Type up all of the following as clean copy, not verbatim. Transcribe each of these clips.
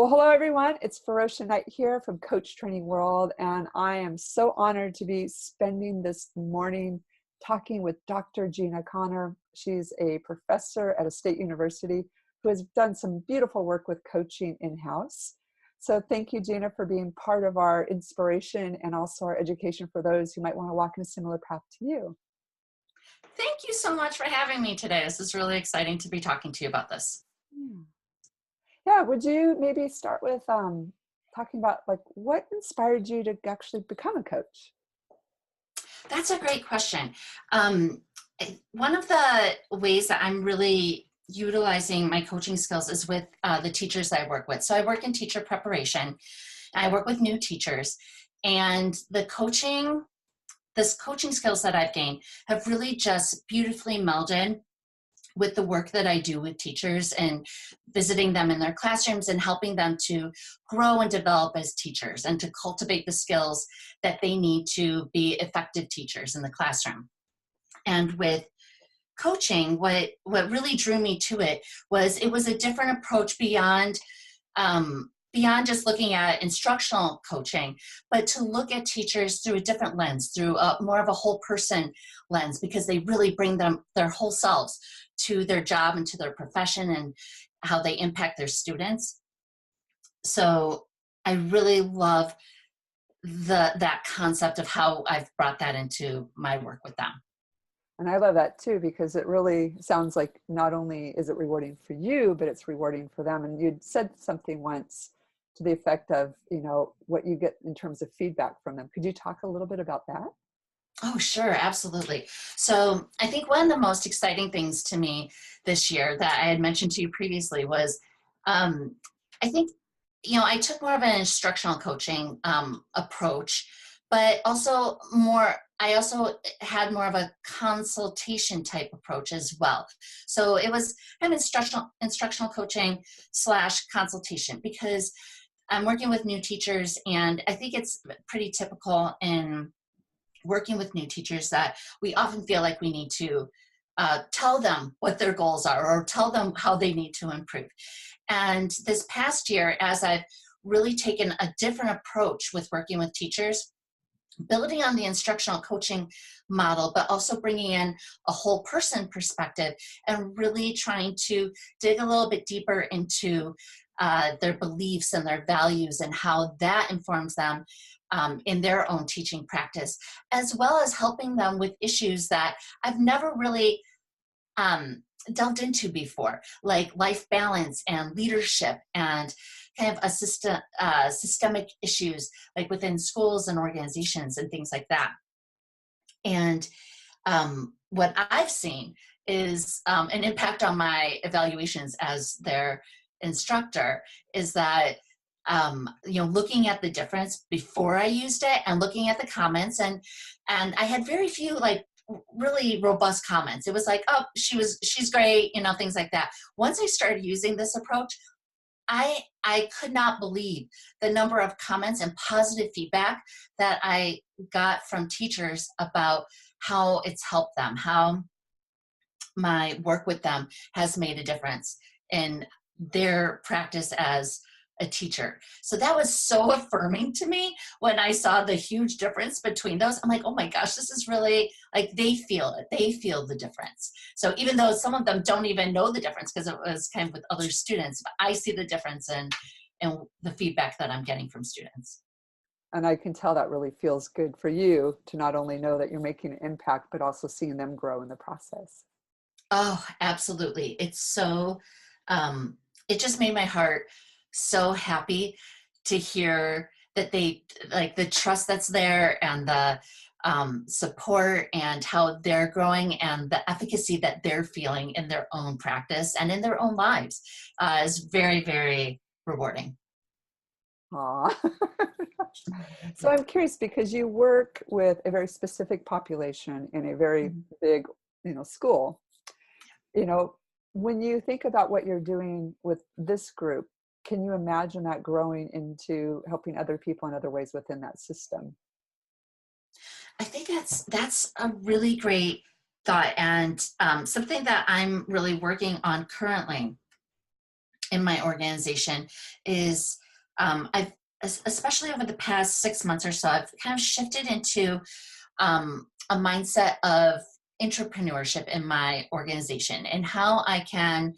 Well, hello everyone. It's Feroshia Knight here from Coach Training World, and I am so honored to be spending this morning talking with Dr. Gina Conner. She's a professor at a state university who has done some beautiful work with coaching in-house. So thank you, Gina, for being part of our inspiration and also our education for those who might want to walk in a similar path to you. Thank you so much for having me today. This is really exciting to be talking to you about this. Yeah, would you maybe start with talking about what inspired you to actually become a coach? That's a great question. One of the ways that I'm really utilizing my coaching skills is with the teachers I work with. So I work in teacher preparation. I work with new teachers, and this coaching skills that I've gained have really just beautifully melded with the work that I do with teachers and visiting them in their classrooms and helping them to grow and develop as teachers and to cultivate the skills that they need to be effective teachers in the classroom. And with coaching, what really drew me to it was a different approach beyond just looking at instructional coaching, but to look at teachers through a different lens, through more of a whole person lens, because they really bring their whole selves to their job and to their profession and how they impact their students. So I really love that concept of how I've brought that into my work with them. And I love that too, because it really sounds like not only is it rewarding for you, but it's rewarding for them. And you'd said something once to the effect of, what you get in terms of feedback from them. Could you talk a little bit about that? Oh, sure, absolutely. So I think one of the most exciting things to me this year that I had mentioned to you previously was, I think, I took more of an instructional coaching approach, but I also had more of a consultation type approach as well. So it was kind of instructional coaching / consultation, because I'm working with new teachers, and I think it's pretty typical in working with new teachers that we often feel like we need to tell them what their goals are or tell them how they need to improve. And this past year, as I've really taken a different approach with working with teachers, building on the instructional coaching model, but also bringing in a whole person perspective and really trying to dig a little bit deeper into their beliefs and their values and how that informs them in their own teaching practice, as well as helping them with issues that I've never really delved into before, like life balance and leadership and kind of systemic issues like within schools and organizations and things like that. And what I've seen is an impact on my evaluations as their instructor is that looking at the difference before I used it and looking at the comments, and I had very few really robust comments. It was like, oh, she's great, things like that. Once I started using this approach, I could not believe the number of comments and positive feedback that I got from teachers about how it's helped them, how my work with them has made a difference in their practice as a teacher. So that was so affirming to me when I saw the huge difference between those. I'm like, oh my gosh, this is really they feel it. They feel the difference. So even though some of them don't even know the difference because it was kind of with other students, but I see the difference in the feedback that I'm getting from students. And I can tell that really feels good for you to not only know that you're making an impact, but also seeing them grow in the process. Oh, absolutely. It's so, it just made my heart so happy to hear that they the trust that's there and the support and how they're growing and the efficacy that they're feeling in their own practice and in their own lives is very, very rewarding. Aw. So I'm curious because you work with a very specific population in a very big, school. When you think about what you're doing with this group, can you imagine that growing into helping other people in other ways within that system? I think that's a really great thought, and something that I'm really working on currently in my organization is especially over the past 6 months or so, I've kind of shifted into a mindset of intrapreneurship in my organization and how I can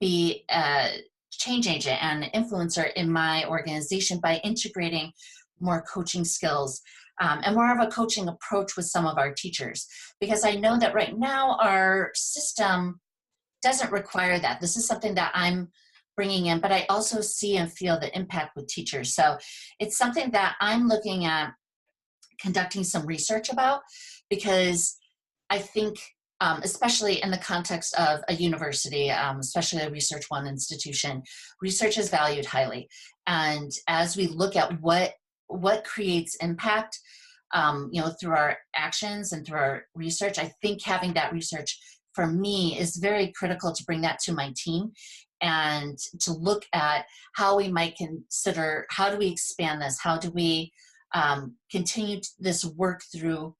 be a change agent and influencer in my organization by integrating more coaching skills and more of a coaching approach with some of our teachers. Because I know that right now our system doesn't require that. This is something that I'm bringing in, but I also see and feel the impact with teachers. So it's something that I'm looking at conducting some research about, because I think, especially in the context of a university, especially a Research One institution, research is valued highly. And as we look at what creates impact, through our actions and through our research, I think having that research for me is very critical to bring that to my team and to look at how we might consider, how do we expand this? How do we continue this work through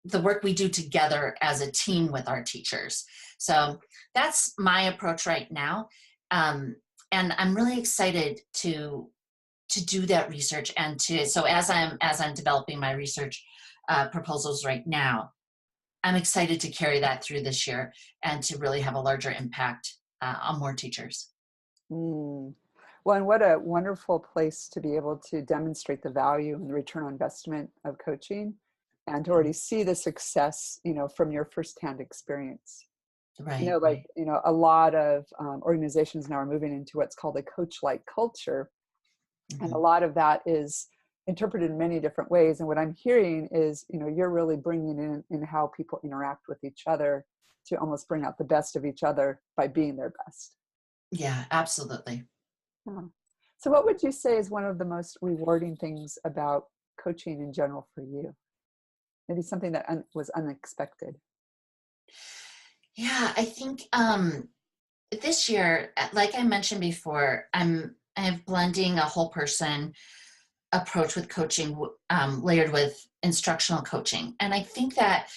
the work we do together as a team with our teachers? So that's my approach right now. And I'm really excited to do that research and so as I'm developing my research proposals right now, I'm excited to carry that through this year and to really have a larger impact on more teachers. Mm. Well, and what a wonderful place to be able to demonstrate the value and the return on investment of coaching and to already see the success, from your firsthand experience. Right. A lot of organizations now are moving into what's called a coach-like culture. Mm-hmm. And a lot of that is interpreted in many different ways. And what I'm hearing is, you're really bringing in how people interact with each other to almost bring out the best of each other by being their best. Yeah, absolutely. Yeah. So what would you say is one of the most rewarding things about coaching in general for you? Maybe something that was unexpected. Yeah, I think this year, like I mentioned before, I'm blending a whole person approach with coaching, layered with instructional coaching. And I think that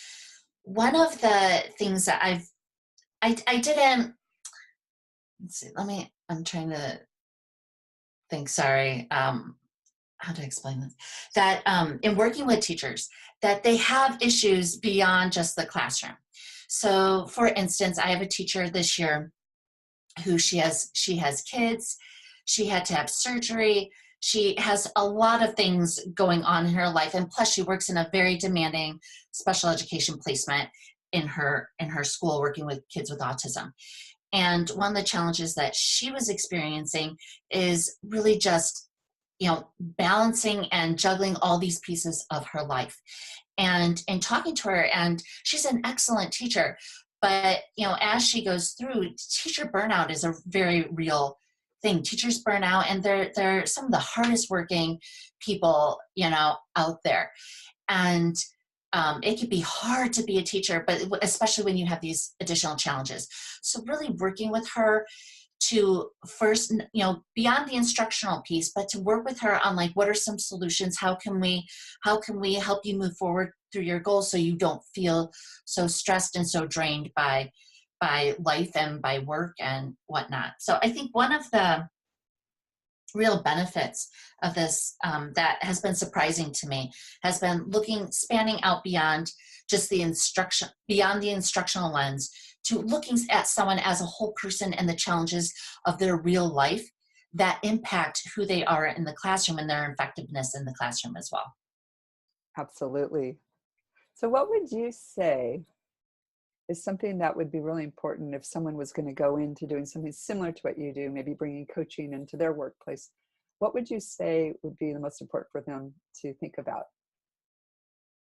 one of the things that I didn't, let's see, I'm trying to think, sorry, how to explain this, that in working with teachers, that they have issues beyond just the classroom. So for instance, I have a teacher this year who she has kids, she had to have surgery, she has a lot of things going on in her life, and plus she works in a very demanding special education placement in her school working with kids with autism. And one of the challenges that she was experiencing is really just, balancing and juggling all these pieces of her life. And in talking to her, and she's an excellent teacher, but, as she goes through, teacher burnout is a very real thing. Teachers burn out, and they're some of the hardest working people, out there. And it can be hard to be a teacher, but especially when you have these additional challenges. So really working with her to first, beyond the instructional piece, but to work with her on what are some solutions? How can we help you move forward through your goals so you don't feel so stressed and so drained by life and by work and whatnot. So I think one of the real benefits of this that has been surprising to me has been spanning out beyond just the instructional lens to looking at someone as a whole person and the challenges of their real life that impact who they are in the classroom and their effectiveness in the classroom as well. Absolutely. So what would you say is something that would be really important if someone was going to go into doing something similar to what you do, maybe bringing coaching into their workplace? What would you say would be the most important for them to think about?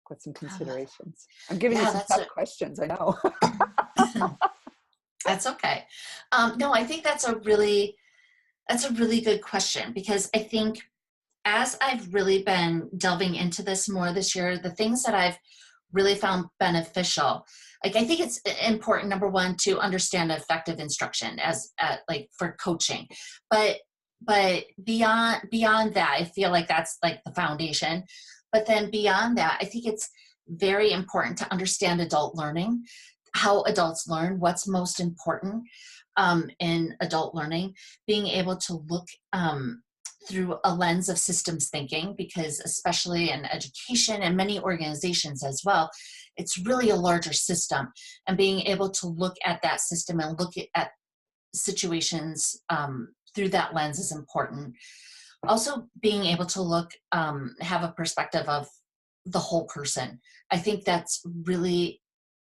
What's some considerations? I'm giving you some tough questions, I know. That's okay. No, I think that's a really good question, because I think as I've really been delving into this more this year, the things that I've really found beneficial, I think it's important, number one, to understand effective instruction as for coaching, but beyond that, I feel like that's the foundation. But then beyond that, I think it's very important to understand adult learning, how adults learn, what's most important, in adult learning, being able to look through a lens of systems thinking, because especially in education and many organizations as well, it's really a larger system, and being able to look at that system and look at situations through that lens is important. Also, being able to look, have a perspective of the whole person. I think that's really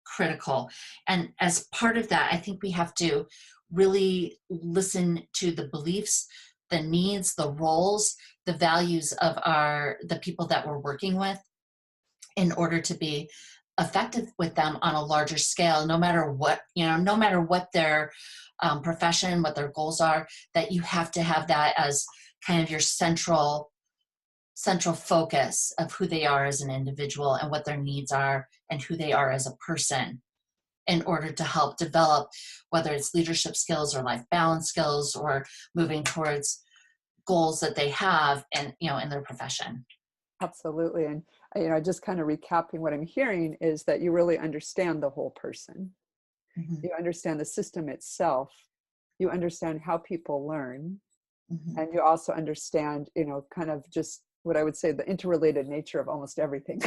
critical. And as part of that, I think we have to really listen to the beliefs, the needs, the roles, the values of the people that we're working with, in order to be effective with them on a larger scale, no matter what, no matter what their profession, what their goals are, that you have to have that as kind of your central focus of who they are as an individual and what their needs are and who they are as a person, in order to help develop, whether it's leadership skills or life balance skills, or moving towards goals that they have and, in their profession. Absolutely. And, just kind of recapping what I'm hearing is that you really understand the whole person. Mm-hmm. You understand the system itself. You understand how people learn. Mm-hmm. And you also understand, kind of just what I would say, the interrelated nature of almost everything.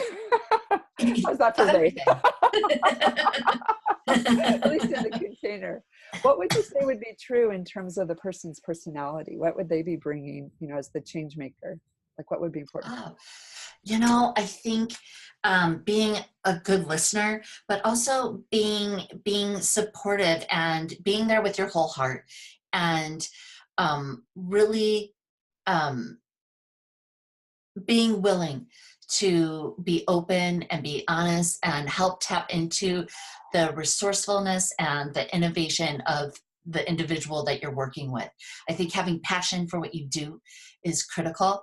How's that for vague? At least in the container. What would you say would be true in terms of the person's personality? What would they be bringing, as the change maker? Like, what would be important? I think being a good listener, but also being supportive and being there with your whole heart, and really being willing to be open and be honest and help tap into the resourcefulness and the innovation of the individual that you're working with. I think having passion for what you do is critical.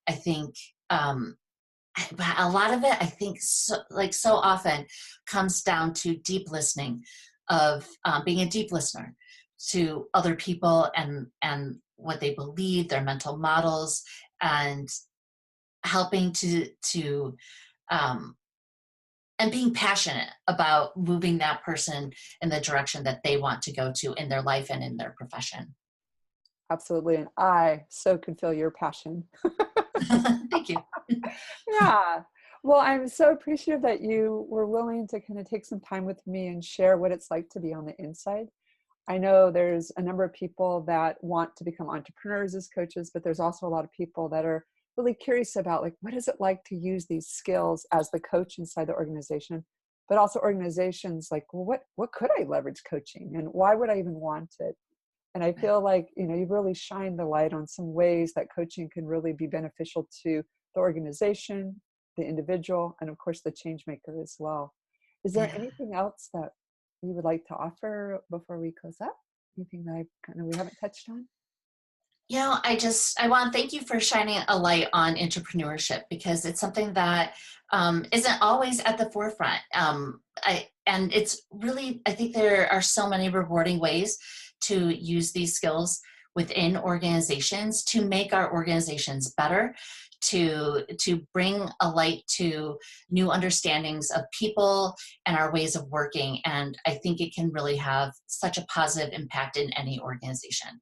I think a lot of it, I think, so often comes down to deep listening, of being a deep listener to other people and what they believe, their mental models, and helping to and being passionate about moving that person in the direction that they want to go to in their life and in their profession. Absolutely. And I so can feel your passion. Thank you. Yeah. Well, I'm so appreciative that you were willing to kind of take some time with me and share what it's like to be on the inside. I know there's a number of people that want to become entrepreneurs as coaches, but there's also a lot of people that are really curious about, like, what is it like to use these skills as the coach inside the organization, but also organizations like, well, what could I leverage coaching, and why would I even want it? And I feel like, you've really shined the light on some ways that coaching can really be beneficial to the organization, the individual, and of course the change maker as well. Is there anything else that you would like to offer before we close up? Anything that we haven't touched on? I want to thank you for shining a light on intrapreneurship, because it's something that isn't always at the forefront. And it's really, I think there are so many rewarding ways to use these skills within organizations to make our organizations better, to bring a light to new understandings of people and our ways of working. And I think it can really have such a positive impact in any organization.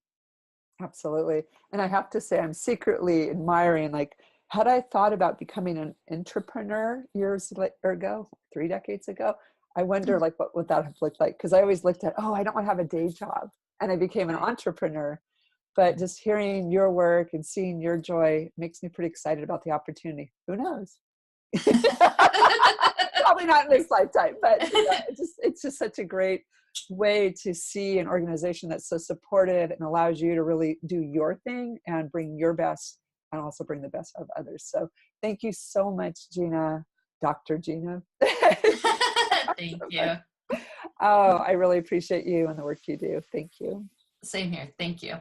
Absolutely. And I have to say, I'm secretly admiring, like, had I thought about becoming an entrepreneur years ago, 3 decades ago, I wonder, like, what would that have looked like? Because I always looked at, I don't want to have a day job. And I became an entrepreneur. But just hearing your work and seeing your joy makes me pretty excited about the opportunity. Who knows? Probably not in this lifetime, but it's just such a great way to see an organization that's so supportive and allows you to really do your thing and bring your best and also bring the best of others. So thank you so much, Gina, Dr. Gina. Thank you. Oh, I really appreciate you and the work you do. Thank you. Same here. Thank you.